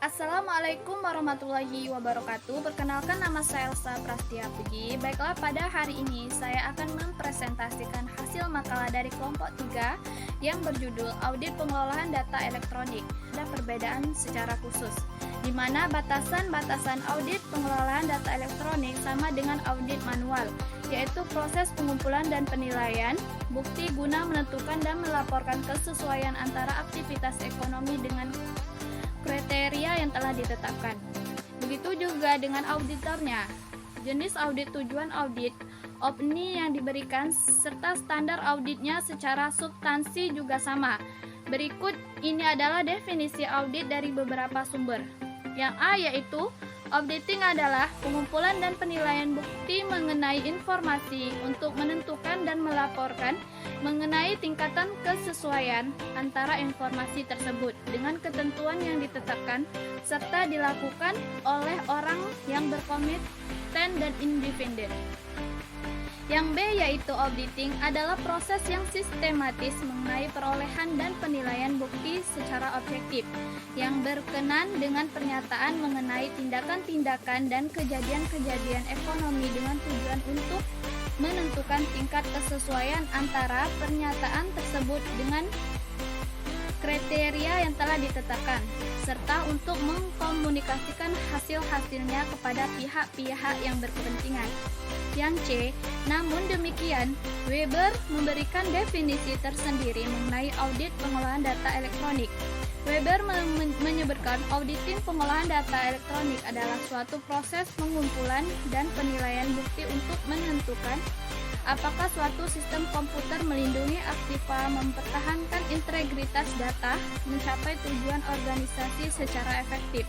Assalamualaikum warahmatullahi wabarakatuh. Perkenalkan, nama saya Elsa Prastia Puji. Baiklah, pada hari ini saya akan mempresentasikan hasil makalah dari kelompok 3 yang berjudul Audit Pengelolaan Data Elektronik. Ada perbedaan secara khusus, di mana batasan-batasan audit pengelolaan data elektronik sama dengan audit manual, yaitu proses pengumpulan dan penilaian bukti guna menentukan dan melaporkan kesesuaian antara aktivitas ekonomi dengan kriteria yang telah ditetapkan. Begitu juga dengan auditornya. Jenis audit, tujuan audit, opini yang diberikan, serta standar auditnya secara substansi juga sama. Berikut ini adalah definisi audit dari beberapa sumber. Yang A yaitu auditing adalah pengumpulan dan penilaian bukti mengenai informasi untuk menentukan dan melaporkan mengenai tingkatan kesesuaian antara informasi tersebut dengan ketentuan yang ditetapkan serta dilakukan oleh orang yang berkompeten dan independen. Yang B yaitu auditing adalah proses yang sistematis mengenai perolehan dan penilaian bukti secara objektif yang berkenan dengan pernyataan mengenai tindakan-tindakan dan kejadian-kejadian ekonomi dengan tujuan untuk menentukan tingkat kesesuaian antara pernyataan tersebut dengan kriteria yang telah ditetapkan, serta untuk mengkomunikasikan hasil-hasilnya kepada pihak-pihak yang berkepentingan. Yang C, namun demikian, Weber memberikan definisi tersendiri mengenai audit pengolahan data elektronik. Weber menyebutkan auditing pengolahan data elektronik adalah suatu proses pengumpulan dan penilaian bukti untuk menentukan apakah suatu sistem komputer melindungi aktiva, mempertahankan integritas data, mencapai tujuan organisasi secara efektif,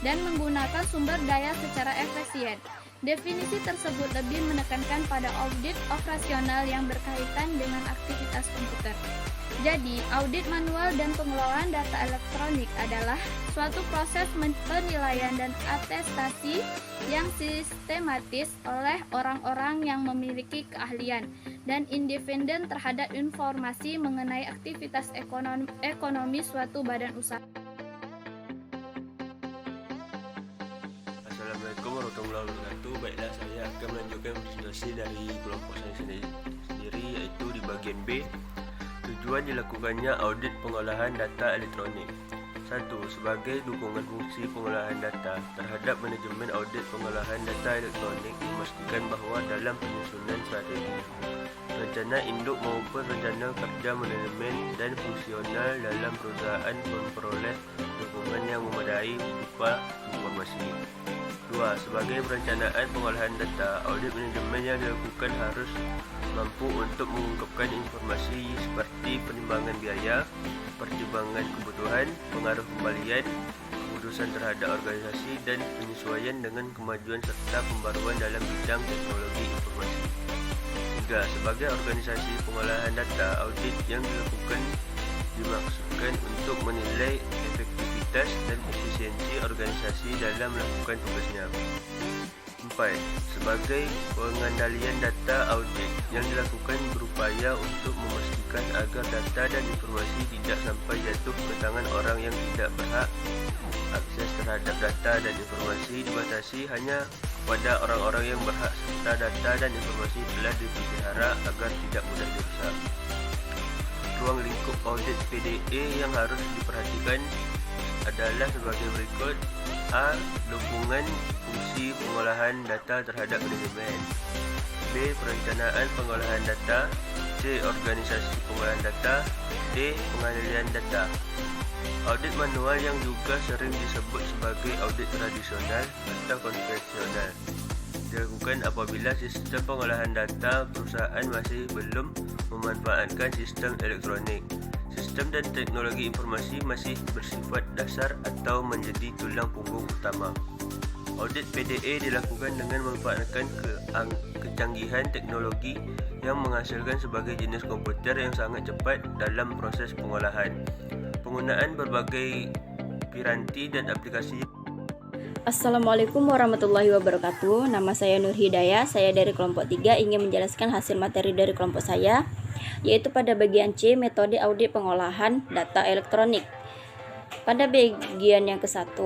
dan menggunakan sumber daya secara efisien. Definisi tersebut lebih menekankan pada audit operasional yang berkaitan dengan aktivitas komputer. Jadi, audit manual dan pengelolaan data elektronik adalah suatu proses penilaian dan atestasi yang sistematis oleh orang-orang yang memiliki keahlian dan independen terhadap informasi mengenai aktivitas ekonomi suatu badan usaha. Assalamualaikum warahmatullahi wabarakatuh. Baiklah, saya akan melanjutkan presentasi dari kelompok saya sendiri, yaitu di bagian B. Tujuan dilakukannya audit pengolahan data elektronik. 1. Sebagai dukungan fungsi pengolahan data terhadap manajemen audit pengolahan data elektronik, memastikan bahawa dalam penyusunan strategi, rencana induk maupun rencana kerja manajemen dan fungsional dalam perusahaan memperoleh dukungan yang memadai berupa informasi. 2. Sebagai perencanaan pengolahan data, audit manajemen yang dilakukan harus mampu untuk mengungkapkan informasi seperti penimbangan biaya, pertimbangan kebutuhan, pengaruh kembalian, keputusan terhadap organisasi, dan penyesuaian dengan kemajuan serta pembaruan dalam bidang teknologi informasi. 3. Sebagai organisasi pengolahan data, audit yang dilakukan dimaksudkan untuk menilai efektivitas dan efisiensi organisasi dalam melakukan tugasnya. 4. Sebagai pengendalian data, audit yang dilakukan berupaya untuk memastikan agar data dan informasi tidak sampai jatuh ke tangan orang yang tidak berhak. Akses terhadap data dan informasi dibatasi hanya kepada orang-orang yang berhak serta data dan informasi telah dipelihara agar tidak mudah dirusak. Ruang lingkup audit PDA yang harus diperhatikan adalah sebagai berikut. A. Dukungan fungsi pengolahan data terhadap manajemen. B. Perencanaan pengolahan data. C. Organisasi pengolahan data. D. Pengendalian data. Audit manual yang juga sering disebut sebagai audit tradisional atau konvensional dilakukan apabila sistem pengolahan data perusahaan masih belum memanfaatkan sistem elektronik. Sistem dan teknologi informasi masih bersifat dasar atau menjadi tulang punggung utama. Audit PDA dilakukan dengan memanfaatkan kecanggihan teknologi yang menghasilkan sebagai jenis komputer yang sangat cepat dalam proses pengolahan. Penggunaan berbagai piranti dan aplikasi. Assalamualaikum warahmatullahi wabarakatuh. Nama saya Nur Hidayah. Saya dari kelompok 3 ingin menjelaskan hasil materi dari kelompok saya, yaitu pada bagian C, metode audit pengolahan data elektronik. Pada bagian yang ke-1,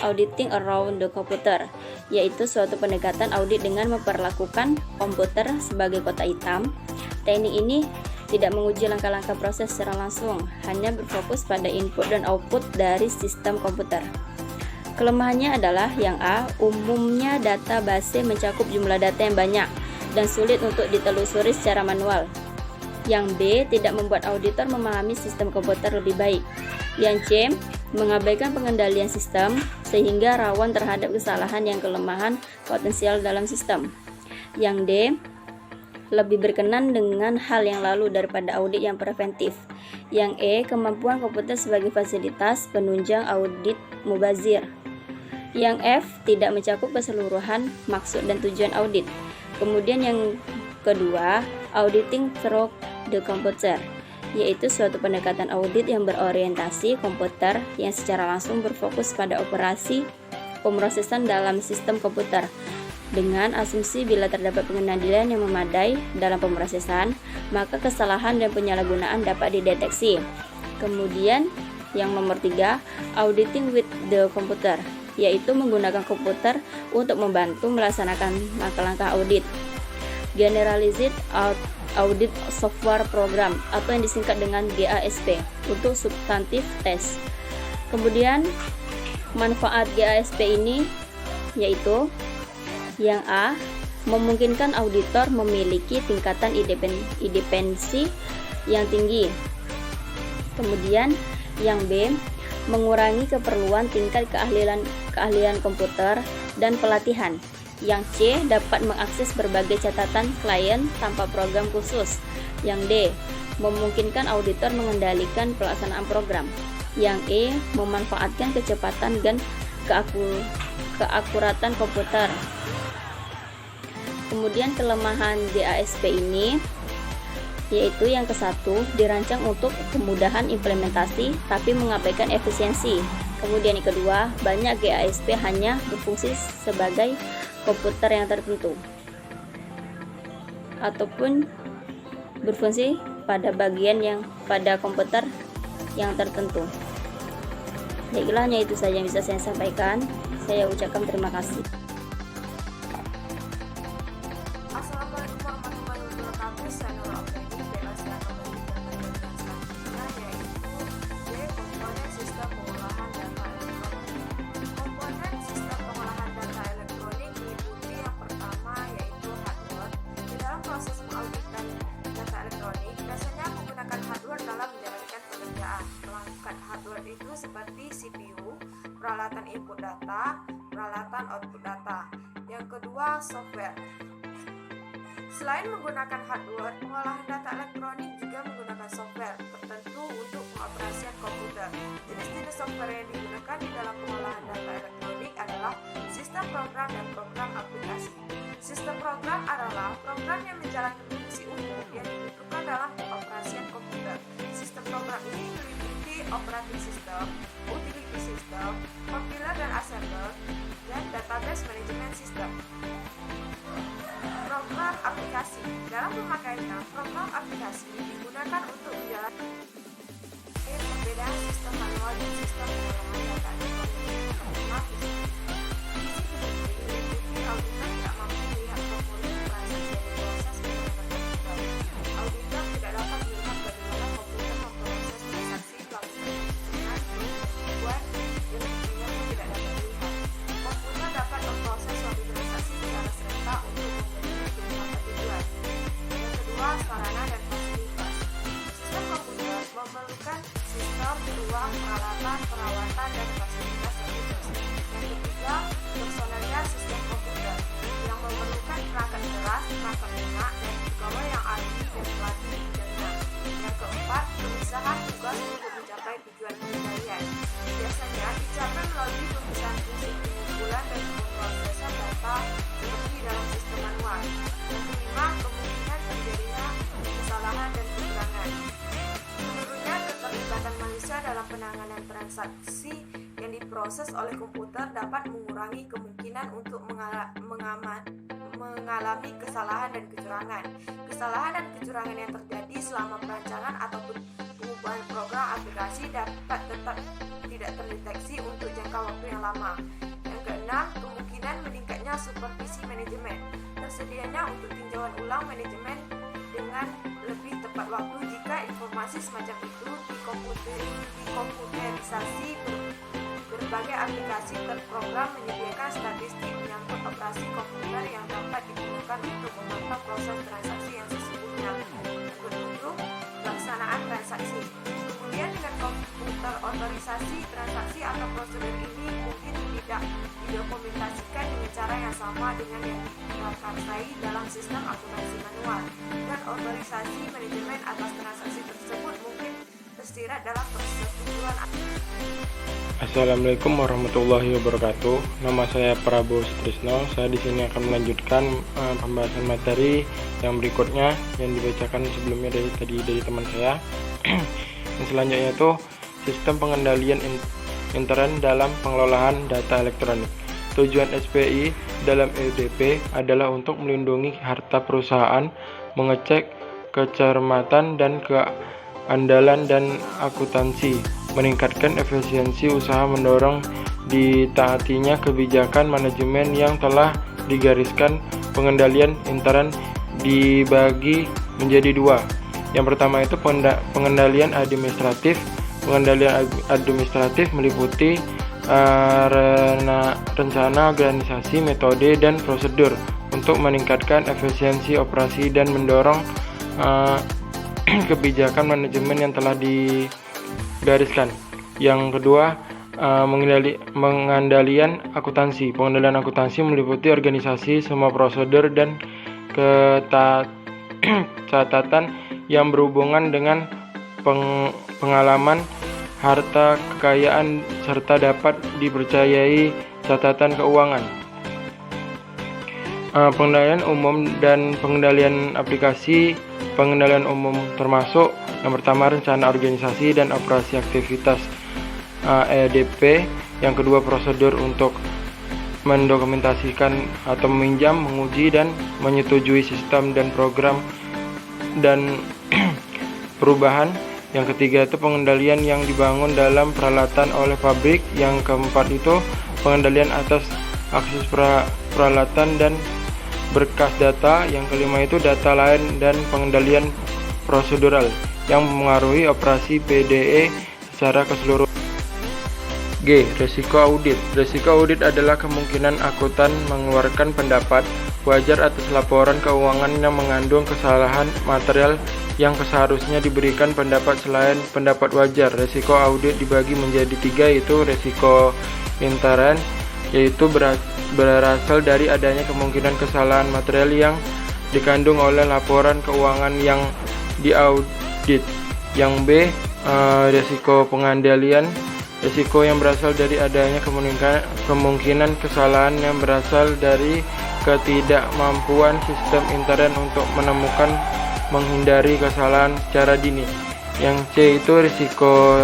auditing around the computer, yaitu suatu pendekatan audit dengan memperlakukan komputer sebagai kotak hitam. Teknik ini tidak menguji langkah-langkah proses secara langsung, hanya berfokus pada input dan output dari sistem komputer. Kelemahannya adalah yang A, umumnya database mencakup jumlah data yang banyak dan sulit untuk ditelusuri secara manual. Yang B, tidak membuat auditor memahami sistem komputer lebih baik. Yang C, mengabaikan pengendalian sistem sehingga rawan terhadap kesalahan yang kelemahan potensial dalam sistem. Yang D, lebih berkenan dengan hal yang lalu daripada audit yang preventif. Yang E, kemampuan komputer sebagai fasilitas penunjang audit mubazir. Yang F, tidak mencakup keseluruhan maksud dan tujuan audit. Kemudian yang kedua, auditing through the computer, yaitu suatu pendekatan audit yang berorientasi komputer yang secara langsung berfokus pada operasi pemrosesan dalam sistem komputer dengan asumsi bila terdapat pengendalian yang memadai dalam pemrosesan, maka kesalahan dan penyalahgunaan dapat dideteksi. Kemudian yang nomor 3, auditing with the computer, yaitu menggunakan komputer untuk membantu melaksanakan langkah-langkah audit. Generalized Audit Software Program atau yang disingkat dengan GASP untuk substantif test. Kemudian manfaat GASP ini yaitu yang A, memungkinkan auditor memiliki tingkatan independensi yang tinggi. Kemudian yang B, mengurangi keperluan tingkat keahlian komputer dan pelatihan. Yang C, dapat mengakses berbagai catatan klien tanpa program khusus. Yang D, memungkinkan auditor mengendalikan pelaksanaan program. Yang E, memanfaatkan kecepatan dan keakuratan komputer. Kemudian kelemahan GASP ini yaitu yang ke-1, dirancang untuk kemudahan implementasi tapi mengabaikan efisiensi. Kemudian yang kedua, banyak GASP hanya berfungsi sebagai komputer yang tertentu ataupun berfungsi pada pada komputer yang tertentu. Baiklah, hanya itu saja yang bisa saya sampaikan. Saya ucapkan terima kasih. Assalamualaikum warahmatullahi wabarakatuh. Saya Nurul Afridi, bebas yang kembali dengan selanjutnya yaitu D, komponen sistem pengolahan data elektronik. Komponen sistem pengolahan data elektronik meliputi yang pertama yaitu hardware. Di dalam proses mengauditan data elektronik, biasanya menggunakan hardware dalam menjalankan pekerjaan. Pelengkap hardware itu seperti CPU, peralatan input data, peralatan output data. Yang kedua, software. Selain menggunakan hardware, pengolahan data elektronik juga menggunakan software tertentu untuk pengoperasian komputer. Jenis-jenis software yang digunakan di dalam pengolahan data elektronik adalah sistem program dan program aplikasi. Sistem program adalah program yang menjalankan fungsi umum yang dibutuhkan dalam pengoperasian komputer. Sistem program ini meliputi operating system, utility system, compiler dan assembler, dan database management system. Program aplikasi. Dalam pemakaian, program aplikasi digunakan untuk menjalankan perbedaan sistem manual dan sistem pengolahan data elektronik. Pertama, visi meliputi auditor tidak mampu melihat komponen transaksi dari proses pengolahan komputer. Auditor tidak dapat melihat bagaimana komputer memproses transaksi melakukan hitungan, membuat dan sebagainya tidak dapat dilihat. Komputer dapat memproses suatu transaksi secara serentak untuk tujuan. Yang kedua, sarana dan fasilitas. Sistem komputer memerlukan sistem, ruang, peralatan, perawatan, dan fasilitas yang khusus. Yang ketiga, personelnya sistem komputer yang memerlukan perangkat keras, perangkat lunak, dan pegawai yang ahli dan pelatih di bidangnya. Yang keempat, pemisahan tugas untuk mencapai tujuan pengendalian. Biasanya dicapai melalui pemisahan fungsi pengumpulan dan pemrosesan data seperti dalam sistem manual. Yang kelima, kemungkinan terjadinya kesalahan dan kekurangan. Menurutnya, keterlibatan manusia dalam penanganan transaksi yang diproses oleh komputer dapat mengurangi kemungkinan untuk mengalami kesalahan dan kecurangan. Kesalahan dan kecurangan yang terjadi selama perancangan ataupun pengubahan program aplikasi dapat tetap tidak terdeteksi untuk jangka waktu yang lama. Yang keenam, kemungkinan meningkatnya supervisi manajemen. Tersedianya untuk tinjauan ulang manajemen dengan lebih tepat waktu jika informasi semacam itu dikomputerisasi. Berbagai aplikasi terprogram menyediakan statistik menyangkut operasi komputer yang dapat digunakan untuk memantau proses transaksi yang sesungguhnya. Yang ketujuh, pelaksanaan transaksi. Kemudian dengan komputer otorisasi transaksi atau prosedur ini mungkin tidak didokumentasikan dengan cara yang sama dengan yang diprakarsai dalam sistem akuntansi manual, dan otorisasi manajemen atas transaksi tersebut mungkin tersirat dalam persetujuan. Assalamualaikum warahmatullahi wabarakatuh. Nama saya Prabowo Sutrisno. Saya di sini akan melanjutkan pembahasan materi yang berikutnya yang dibacakan sebelumnya dari teman saya. Yang selanjutnya itu sistem pengendalian intern dalam pengelolaan data elektronik. Tujuan SPI dalam EDP adalah untuk melindungi harta perusahaan, mengecek kecermatan dan keandalan dan akuntansi, meningkatkan efisiensi usaha, mendorong ditaatinya kebijakan manajemen yang telah digariskan. Pengendalian intern dibagi menjadi dua. Yang pertama itu pengendalian administratif. Pengendalian administratif meliputi rencana, organisasi, metode, dan prosedur untuk meningkatkan efisiensi operasi dan mendorong kebijakan manajemen yang telah digariskan. Yang kedua, pengendalian akuntansi. Pengendalian akuntansi meliputi organisasi, semua prosedur, dan catatan yang berhubungan dengan pengalaman, harta kekayaan, serta dapat dipercayai catatan keuangan. Pengendalian umum dan pengendalian aplikasi. Pengendalian umum termasuk yang pertama rencana organisasi dan operasi aktivitas EDP. Yang kedua, prosedur untuk mendokumentasikan atau meminjam, menguji, dan menyetujui sistem dan program dan perubahan. Yang ketiga itu pengendalian yang dibangun dalam peralatan oleh pabrik. Yang keempat itu pengendalian atas akses peralatan dan berkas data. Yang kelima itu data lain dan pengendalian prosedural yang memengaruhi operasi PDE secara keseluruhan. G. Risiko audit. Risiko audit adalah kemungkinan akuntan mengeluarkan pendapat wajar atas laporan keuangan yang mengandung kesalahan material yang seharusnya diberikan pendapat selain pendapat wajar. Risiko audit dibagi menjadi tiga, yaitu risiko intern, yaitu berasal dari adanya kemungkinan kesalahan material yang dikandung oleh laporan keuangan yang diaudit. Yang B, risiko pengendalian. Risiko yang berasal dari adanya kemungkinan kesalahan yang berasal dari ketidakmampuan sistem intern untuk menemukan menghindari kesalahan secara dini. Yang C itu risiko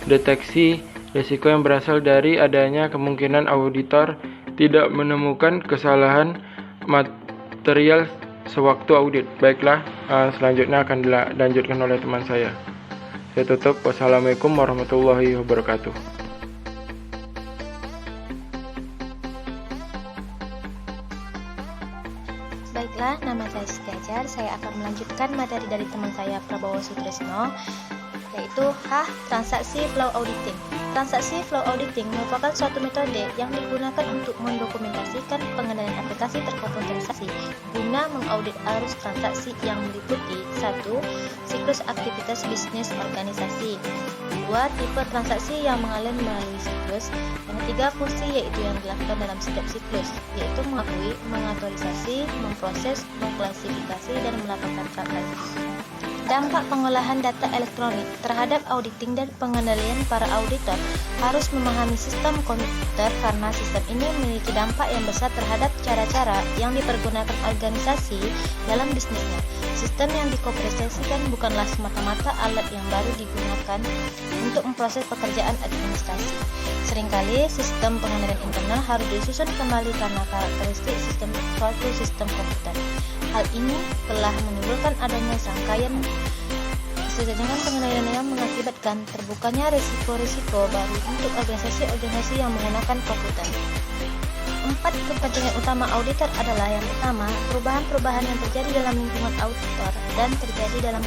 deteksi. Risiko yang berasal dari adanya kemungkinan auditor tidak menemukan kesalahan material sewaktu audit. Baiklah, selanjutnya akan dilanjutkan oleh teman saya. Saya tutup. Wassalamualaikum warahmatullahi wabarakatuh. Baiklah, nama saya Siti Ajar. Saya akan melanjutkan materi dari teman saya Prabowo Sutrisno, yaitu transaksi flow auditing. Transaksi flow auditing merupakan suatu metode yang digunakan untuk mendokumentasikan pengendalian aplikasi terkomputerisasi guna mengaudit arus transaksi yang meliputi 1. Siklus aktivitas bisnis organisasi. 2. Tipe transaksi yang mengalir melalui siklus. Yang ketiga, fungsi yaitu yang dilakukan dalam setiap siklus, yaitu mengakui, mengautorisasi, memproses, mengklasifikasi, dan melaporkan transaksi. Dampak pengolahan data elektronik terhadap auditing dan pengendalian. Para auditor harus memahami sistem komputer karena sistem ini memiliki dampak yang besar terhadap cara-cara yang dipergunakan organisasi dalam bisnisnya. Sistem yang dikomputasikan bukanlah semata-mata alat yang baru digunakan untuk memproses pekerjaan administrasi. Seringkali sistem pengendalian internal harus disusun kembali karena karakteristik suatu sistem komputer. Hal ini telah menimbulkan adanya Sejajarkan pengendalian yang mengakibatkan terbukanya risiko-risiko baru untuk organisasi-organisasi yang menggunakan komputer. 4 kepentingan utama auditor adalah yang pertama, perubahan-perubahan yang terjadi dalam lingkungan auditor dan terjadi dalam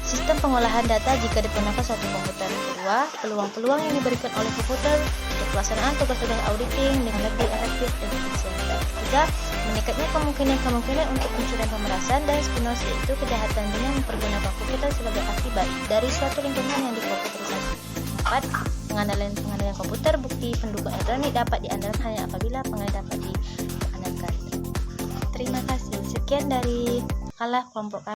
sistem pengolahan data jika digunakan suatu komputer. Kedua, peluang-peluang yang diberikan oleh komputer untuk pelaksanaan tugas-tugas auditing dengan lebih efektif dan efisien. Ketiga, meningkatnya kemungkinan untuk pencurian pemerasan dan spionase, yaitu kejahatan dengan mempergunakan komputer sebagai akibat dari suatu lingkungan yang dikomputerisasi. 4. Pengandalian komputer, bukti pendukung elektronik dapat diandalkan hanya apabila pengandalian dapat diandalkan. Terima kasih. Sekian dari kalah kelompok kami.